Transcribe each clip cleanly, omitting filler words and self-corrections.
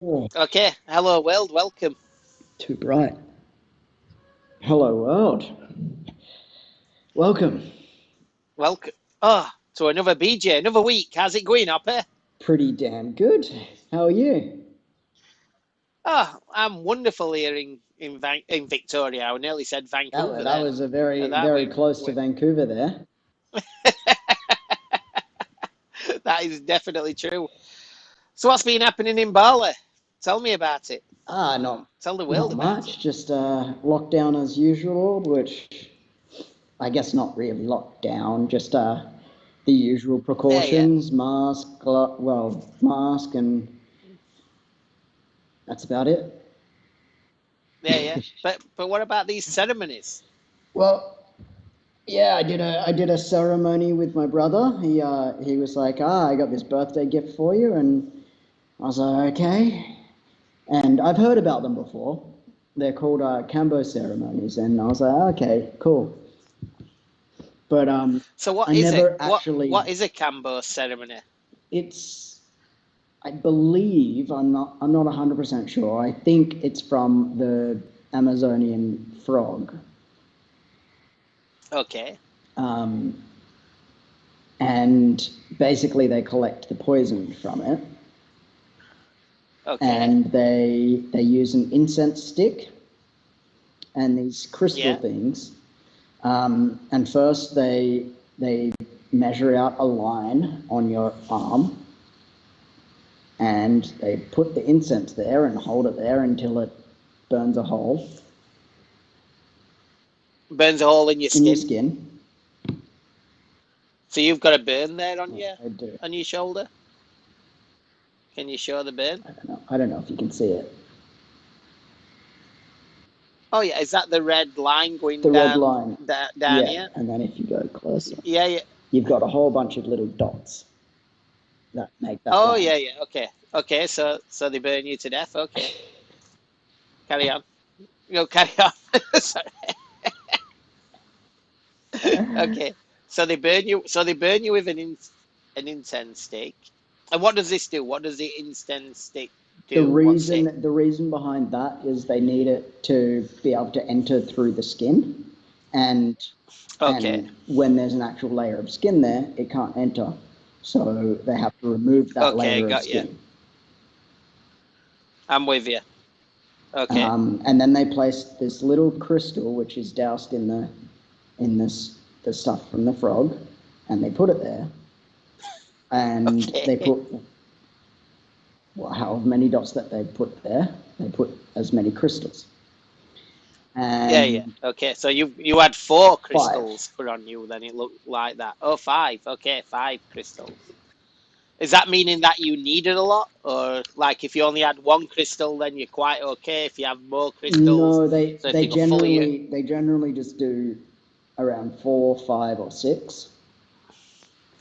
Oh, Okay, hello world, welcome. too bright. Hello, world. Welcome. Welcome. Oh, to another BJ, another week. How's it going, Hopi? Pretty damn good. How are you? Oh, I'm wonderful here in Victoria. I nearly said That, Vancouver that then. was a And very, that very close to we Vancouver there. that is definitely true. So what's been happening in Bali? Tell me about it. Not Tell the world not about it. much. Just lockdown as usual, which I guess not really lockdown. Just the usual Yeah, yeah, precautions: mask, and that's about it. yeah, yeah. But what about these ceremonies? Well, yeah, I did a ceremony with my brother. He was like, I got this birthday gift for you, and I was like, okay. And I've heard about them before. They're called Kambo ceremonies, and I was like, okay, cool. But So what I is it? never What actually. is a Kambo ceremony? It's I believe I'm not 100% sure. I think it's from the Amazonian frog, Okay, um, and basically they collect the poison from it, okay, and they use an incense stick and these crystal yeah. things. And first they measure out a line on your arm, and they put the incense there and hold it there until it burns a hole Burns a hole in your in your skin. skin. So you've got a burn there Yeah, I do. on your shoulder. Can you show the burn? I don't know. I don't know if you can see it. Oh yeah, is that the red line going The red down line. down Yeah, here? and then if you go closer, Yeah, yeah. you've got a whole bunch of little dots that make that Oh line. yeah, yeah. Okay, okay. So they burn you to death. Okay, carry on. No, carry on. Sorry. Okay. So they burn you. So they burn you with an incense stick. And what does this do? What does the incense stick The do? What's it? reason the reason behind that is they need it to be able to enter through the skin, and Okay. and when there's an actual layer of skin there, it can't enter. So they have to remove that Okay, layer of got you. skin. I'm with you. Okay. And then they place this little crystal, which is doused in this the stuff from the frog, and they put it there, and Okay. they put well, however many dots that they put there, they put as many crystals, Yeah, yeah. and Okay, so you had four five. crystals put on you, then it looked like that. Oh, five. Okay, five crystals. Is that meaning that you needed a lot, or like if you only had one crystal, then you're quite okay? If you have more crystals, No, so if you go fully, they generally just do around four, five, or six.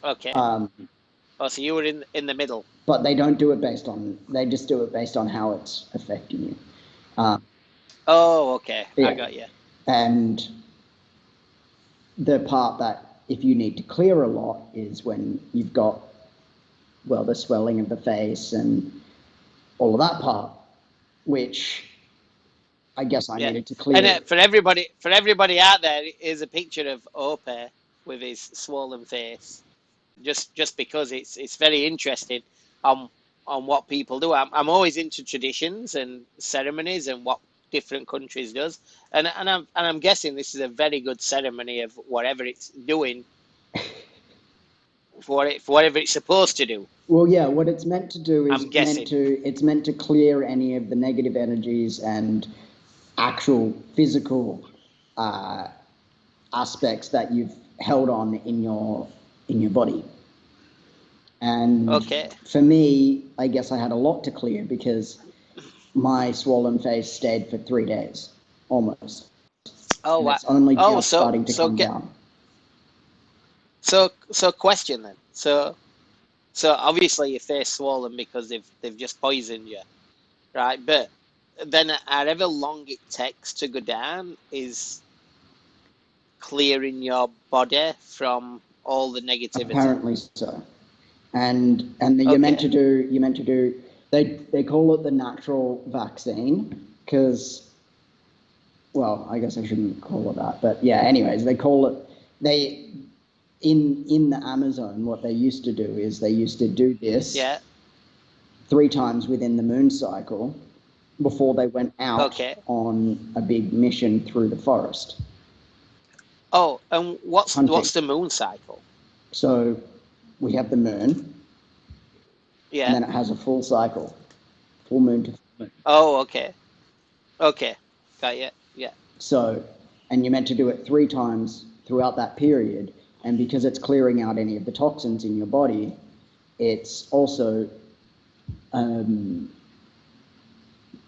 okay. Um, Oh, so you were in the middle. but they don't do it based on. They just do it based on how it's affecting you. Um, Oh, okay. I yeah, got you. and the part that if you need to clear a lot is when you've got the swelling of the face and all of that part, which I guess I Yeah. needed to And clear. for everybody out there, is a picture of Ope with his swollen face. Just because it's very interesting on on what people do. I'm always into traditions and ceremonies and what different countries does, and I'm guessing this is a very good ceremony of whatever it's doing for whatever it's supposed to do. Well, yeah, what it's meant to do is I'm guessing. it's meant to clear any of the negative energies and actual physical uh, aspects that you've held on in your body. And Okay. for me, I guess I had a lot to clear because my swollen face stayed for 3 days almost, Oh and wow. it's only Oh, just starting to come get down. so question then. So obviously your face swollen because they've just poisoned you, right? But then however long it takes to go down is clearing your body from all the negativity. Apparently so. And you're meant Okay. to do They call it the natural vaccine because, well, I guess I shouldn't call it that, but yeah. Anyways, they call it they in the Amazon. What they used to do is they used to do this Yeah. 3 times within the moon cycle before they went out Okay. on a big mission through the forest Oh, and hunting. what's the moon cycle? So we have the moon, and Yeah. then it has a full cycle, full moon to full moon. Oh, okay. Okay. Got you. Yeah. So, and you're meant to do it 3 times throughout that period. And because it's clearing out any of the toxins in your body, it's also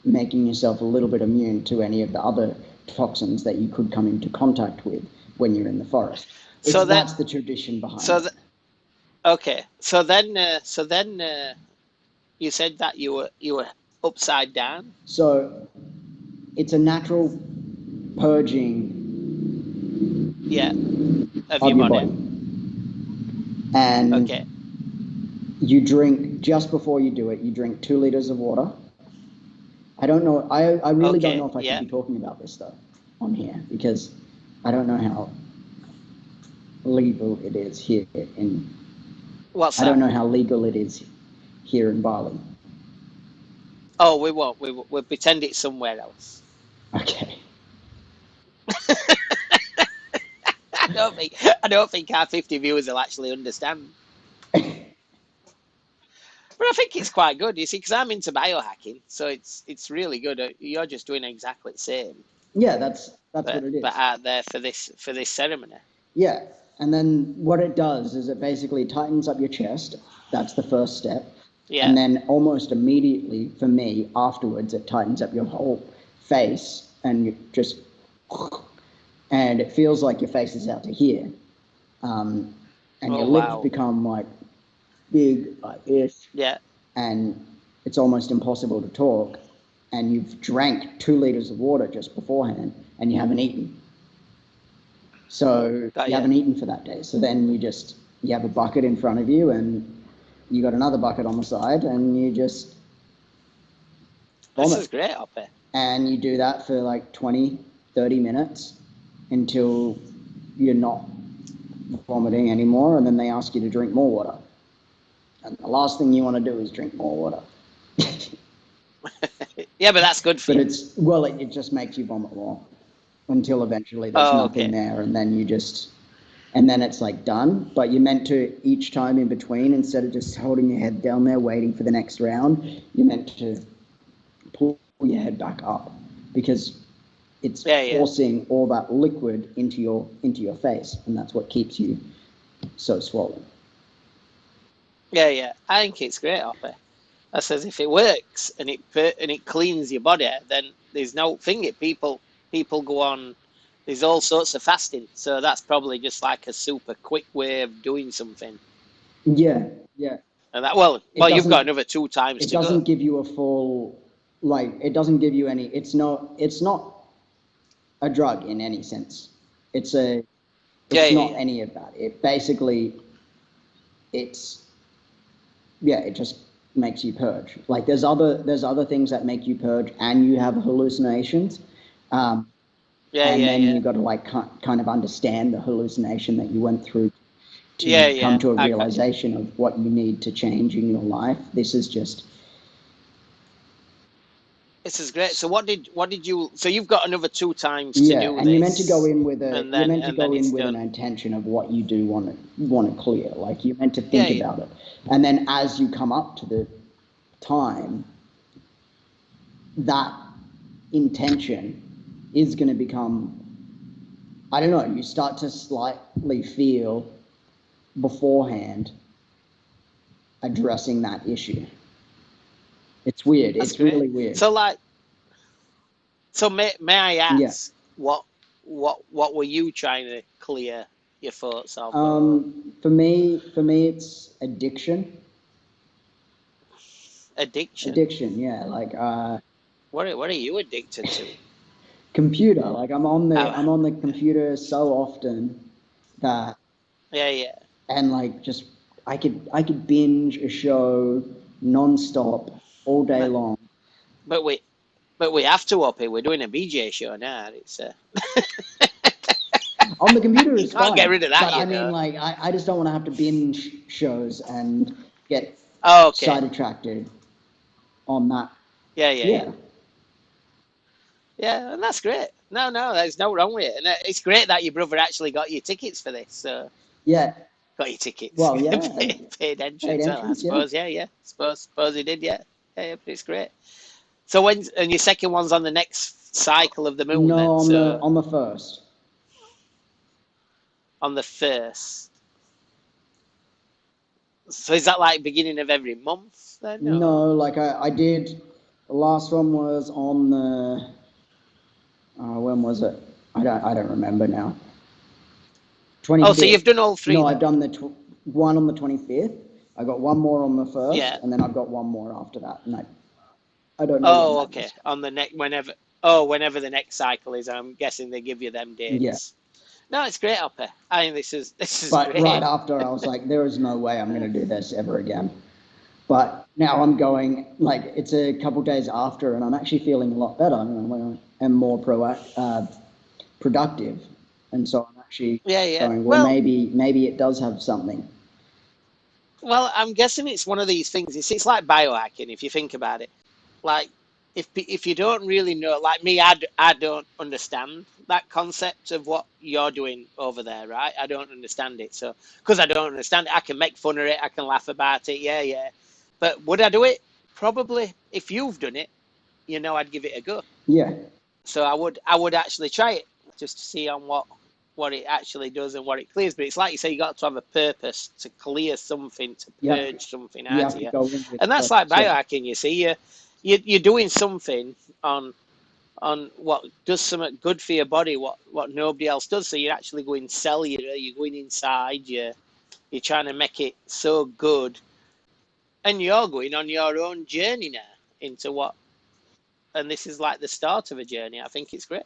making yourself a little bit immune to any of the other toxins that you could come into contact with when you're in the forest. So that That's the tradition behind so it. th okay. So then you said that you were upside down. So it's a natural purging Yeah, of of your your body. body. And Okay. you drink, just before you do it, you drink 2 liters of water. I don't know, I really don't know Okay. if I should Yeah. be talking about this though on here because I don't know how legal it is here in, What's I don't that? know how legal it is here in Bali. Oh, we won't. We'll pretend it's somewhere else. Okay. I don't think our 50 viewers will actually understand. But I think it's quite good, you see, because I'm into biohacking, so it's really good. You're just doing exactly the same, Yeah, that's what but it but is. out there for this ceremony. Yeah. And then what it does is it basically tightens up your chest. That's the first step. And Yeah. then almost immediately for me afterwards, it tightens up your whole face and you just, and it feels like your face is out to here. Um, and Oh your lips wow. become like big like this, Yeah. and it's almost impossible to talk. And you've drank 2 liters of water just beforehand, and you haven't eaten. So Got you you. haven't eaten for that day. So then you have a bucket in front of you, and you got another bucket on the side, and you just This vomit. is great, Hoppy. And you do that for like 20, 30 minutes until you're not vomiting anymore, and then they ask you to drink more water. And the last thing you want to do is drink more water. Yeah, but that's good for But you. it just makes you vomit more until eventually there's Oh, nothing okay. there, and then and then it's like done. But you're meant to, each time in between, instead of just holding your head down there waiting for the next round, you're meant to pull your head back up because it's Yeah, yeah. forcing all that liquid into your face, and that's what keeps you so swollen. Yeah, yeah. I think it's great, Hoppy. I says if it works and it cleans your body, then there's no thing. People go on. There's all sorts of fasting, so that's probably just like a super quick way of doing something. Yeah, yeah. And that well, It you've got doesn't another 2 times it to go. doesn't give you a full, like, it doesn't give you any, it's not a drug in any sense. It's a Yeah, it's yeah, not yeah, any of that. It basically, it's, yeah, it just makes you purge. Like there's other things that make you purge and you have hallucinations. Um, yeah, and yeah, then yeah, you got to like kind of understand the hallucination that you went through yeah, to come yeah. to a I got you. realization of what you need to change in your life. This is just, This is great. So what did you? So you've got another 2 times to yeah, do and this, you're meant to and then go in it's with an done. intention of what you do want to clear. Like you're meant to Yeah, think yeah. about it, and then as you come up to the time, that intention is going to become, I don't know, you start to slightly feel beforehand addressing that issue. It's weird. That's It's great. really weird. So may I Yeah. ask what were you trying to clear your thoughts of, or For me, it's addiction. addiction? Addiction, yeah. Like What are you addicted to? computer. Like Uh, I'm on the computer so often that, yeah, yeah. and like just I could binge a show nonstop all day But long. but we have to up it. We're doing a BJ show now. It's On the computer you is can't get fine, rid of that, but you I mean, know. like, I just don't want to have to binge shows and get Oh, okay. sidetracked on that. Yeah, yeah, yeah. Yeah, Yeah, and that's great. No, there's no wrong with it. And it's great that your brother actually got you tickets for this. So yeah. got your tickets, Well, yeah, paid paid entrance. Well, I entrance. Yeah. suppose, yeah. Suppose he did, yeah. Yeah, but it's great. So and your second one's on the next cycle of the moon No, then. So on the first. on the first. So is that like beginning of every month then? Or No, like I did. The last one was on the. When was it? I don't remember now. oh, so 25th. you've done all three No, I've then? done the one on the 25th. I got one more on the first, Yeah. and then I've got one more after that. And I don't know when Oh, that okay. is. On the next whenever. Oh, whenever the next cycle is, I'm guessing they give you them Yeah. dates. No, it's great, Hopper. I think this is But right great. after, I was like, there is no way I'm going to do this ever again. But now I'm going, like, it's a couple days after, and I'm actually feeling a lot better. I'm more productive. And so I'm actually Yeah, yeah. going, well, Well, maybe it does have something. I'm guessing it's one of these things. It's like biohacking if you think about it. Like if you don't really know, like me, I don't understand that concept of what you're doing over there, right? I don't understand it. So because I don't understand it, I can make fun of it, I can laugh about it, yeah, yeah. But would I do it? Probably. If you've done it, I'd give it a go. Yeah, So I would actually try it just to see on what it actually does and what it clears. But it's like you say, you got to have a purpose to clear something, to purge something you out have of to you, go in with and that's like purpose. Yeah, biohacking. You see, you're doing something on what does something good for your body, what nobody else does. So you're actually going cellular. You're going inside. You're trying to make it so good, and you're going on your own journey now into what. And this is like the start of a journey. I think it's great.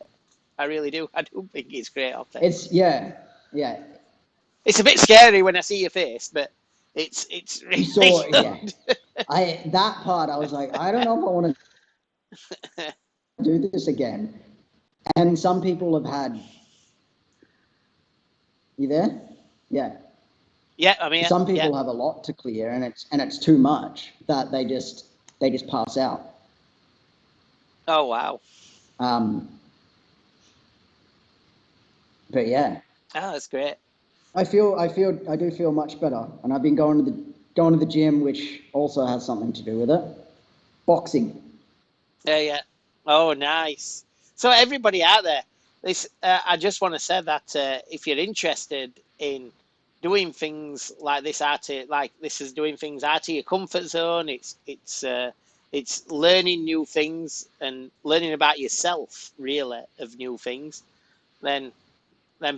I really do. I do think it's great up there. it's yeah. It's a bit scary when I see your face, but it's You really saw, yeah. good. That part, I was like, I don't know if I want to do this again. And some people have had. You there? Yeah. Yeah, I'm here. Some Yeah. people have a lot to clear, and it's too much that they just pass out. Oh wow. Um, but yeah, Oh, that's great. I do feel much better, and I've been going to the gym, which also has something to do with it. Boxing. Yeah, yeah. Oh, nice. So everybody out there, this I just want to say that if you're interested in doing things like this like this is doing things out of your comfort zone. It's learning new things and learning about yourself, really, of new things. Then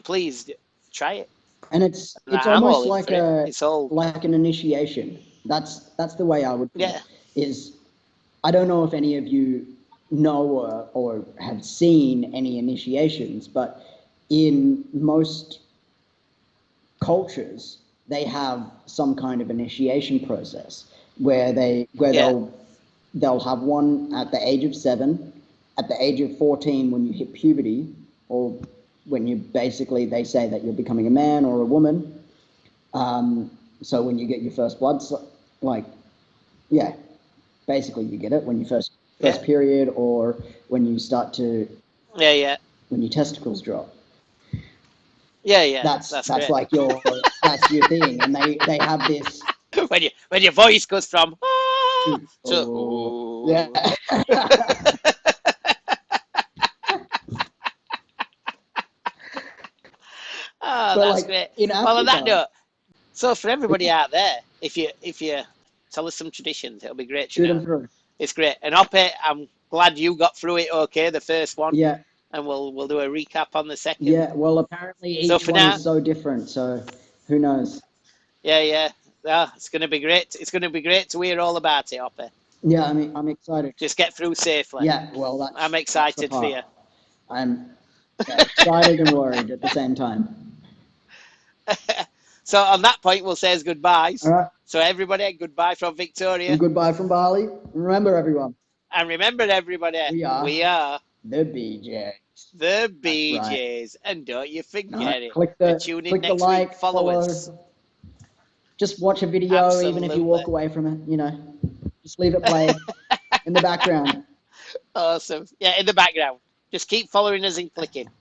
please try it. And And it's I'm all almost in like for it. a It's all like an initiation. That's the way I would put it. yeah, Is I don't know if any of you know or have seen any initiations, but in most cultures, they have some kind of initiation process where yeah, they'll have one at the age of 7, at the age of 14 when you hit puberty, or when you basically they say that you're becoming a man or a woman. So when you get your first blood, like yeah, basically you get it when you yeah, first period, or when you start to yeah, yeah, when your testicles drop. yeah, yeah. That's That's that's great. like that's your thing, and they have this When your voice goes from ah to to yeah. ooh. Oh, But that's like great. in Well, on that Africa, note, so for everybody out there, if you tell us some traditions, it'll be great to shoot them know. through. It's great. And Ope, I'm glad you got through it okay, the first one, Yeah, and we'll do a recap on the second. yeah. Well, apparently So each for one is now, so different, so who knows? yeah, yeah, yeah, it's gonna be great. It's gonna be great to hear all about it, Ope. Yeah, I mean, I'm excited. Just get through safely. Yeah, well, I'm that's the excited for part. you. I'm excited and worried at the same time. So on that point, we'll say All goodbyes. right. So everybody, goodbye from And Victoria. goodbye from Bali. Remember, everyone, And remember, everybody, we we are are the BJs. the That's right. BJs. And don't you All right. forget it. And tune in next week. Like, Follow us. follow. Just watch a video, even if you Absolutely. walk away from it. Just leave it play in the background. Awesome. Yeah, in the background. Just keep following us and clicking.